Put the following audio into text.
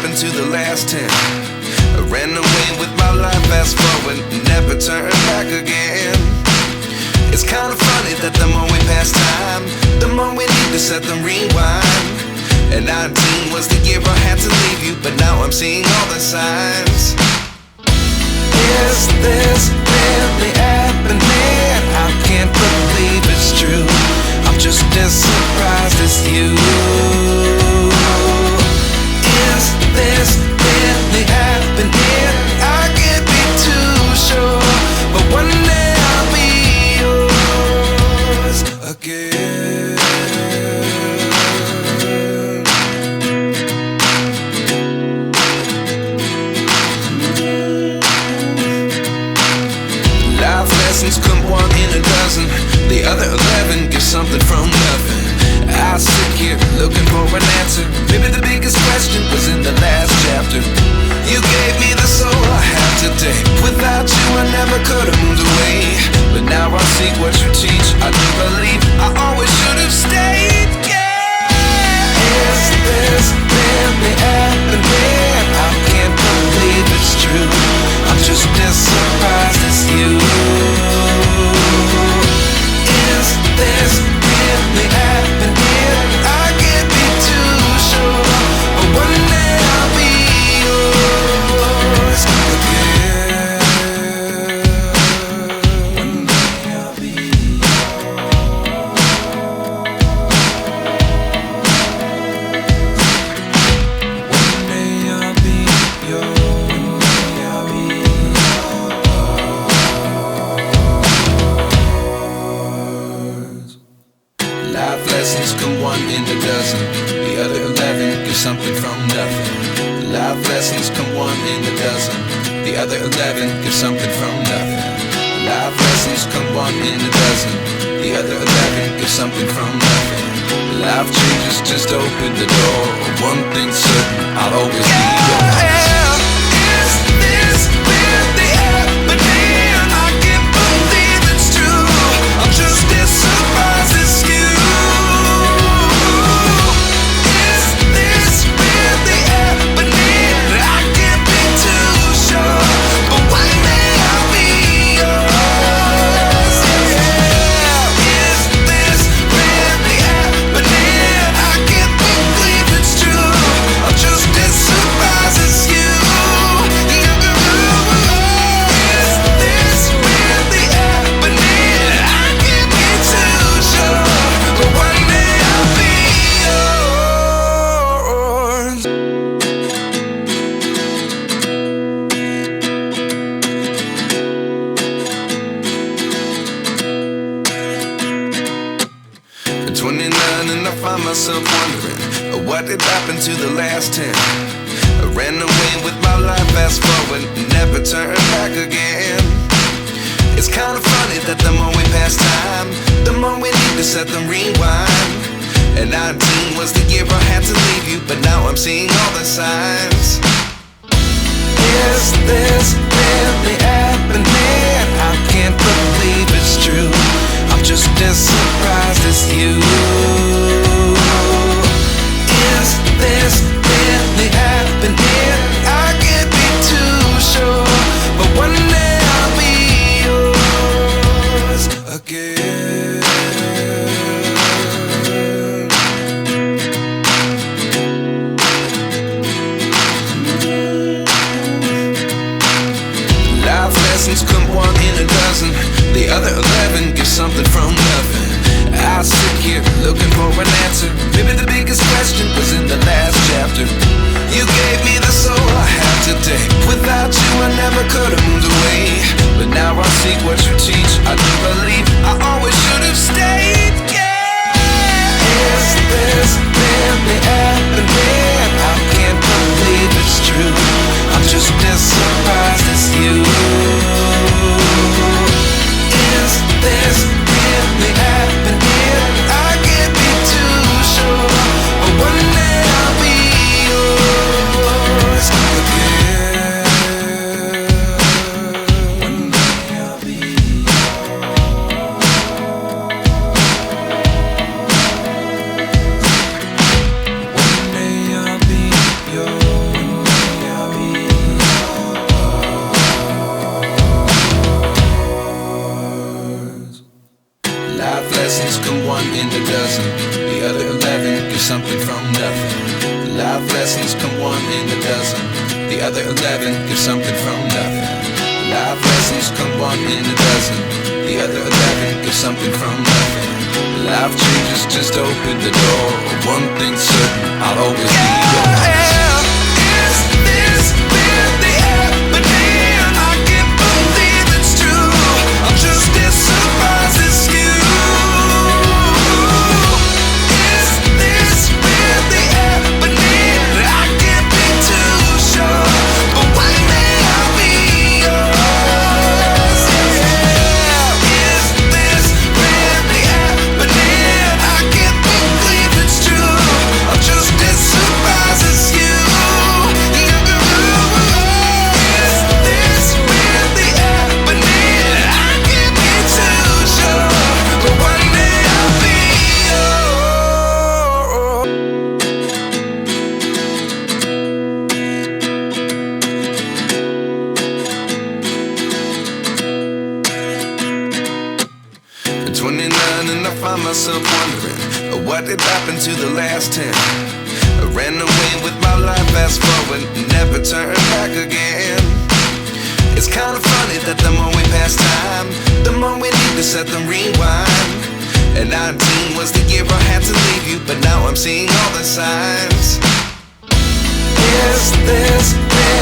happened to the last 10? I ran away with my life, fast forward, never turn back again. It's kinda funny that the more we pass time, the more we need to set them rewind. And 19 was the year I had to leave you, but now I'm seeing all the signs. Is this really happening? I can't believe it's true. I'm just as surprised as you. Is this really happening? I can't be too sure, but one day I'll be yours again. Life lessons come one in a dozen. The other 11 get something from nothing. I sit here looking for an answer. Maybe the biggest question was in the last chapter. You gave me the soul I have today. Without you I never could have moved away. But now I see what you teach. I do believe I always should have stayed. Yeah. Is this really happening? I can't believe it's true. I'm just as surprised as you. Is this really happening? I can't be too sure, but one day I'll be yours again. One day I'll be yours. One day I'll be yours. One day I'll be yours. Life lessons come one in a dozen. The other 11 get something from nothing. Life lessons come one in a dozen. The other 11 get something from nothing. Life lessons come one in a dozen. The other 11 get something from nothing. Life changes just open the door. One thing's certain, I'll always be yours. Is this really happening? I can't believe it's true. I'm just as surprised as you. Is this really happening? I can't be too sure, but one day I'll be yours. Yeah. Is this really happening? I can't believe it's true. I'm just as surprised as you. Is this really happening? I can't be too sure, but one day I'll be yours. 29 and I find myself wondering, what did happen to the last 10? I ran away with my life, fast forward, never turn back again. It's kinda funny that the more we pass time, the more we need to set them rewind. And 19 was the year I had to leave you, but now I'm seeing all the signs. Is this really happening? I can't believe it's true. I'm just as surprised as you. Is this really happening? I can't be too sure, but one day I'll be yours again. Life lessons come one in a dozen. The other 11 get something from nothing. I sit here looking for an answer. Maybe the biggest question was in the last chapter. You gave me the soul I have today. Without you I never could have moved away. But now I see what you teach. I do believe I always should have stayed. Yeah. Is this really happening? I can't believe it's true. I'm just as surprised as you. Is this really happening? I can't be too sure, but one day I'll be yours again. One day I'll be yours. The other 11 give something from nothing. Life lessons come one in a dozen. The other 11 give something from nothing. Life changes, just open the door. One thing's certain, I'll always be yours. Is this really happening? I can't believe it's true. I'm just as surprised as you. Is this really happening? I can't be too sure, but one day I'll be yours. Is this really happening? I can't believe it's true. I'm just as surprised as you. Is this really happening? I can't be too sure, but one day I'll be yours. 29 and I find myself wondering what did happen to the last 10. I ran away with my life, fast forward, never turn back again. It's kind of funny that the more we pass time, the more we need to set them rewind. And 19 was the year I had to leave you, but now I'm seeing all the signs. Is this real?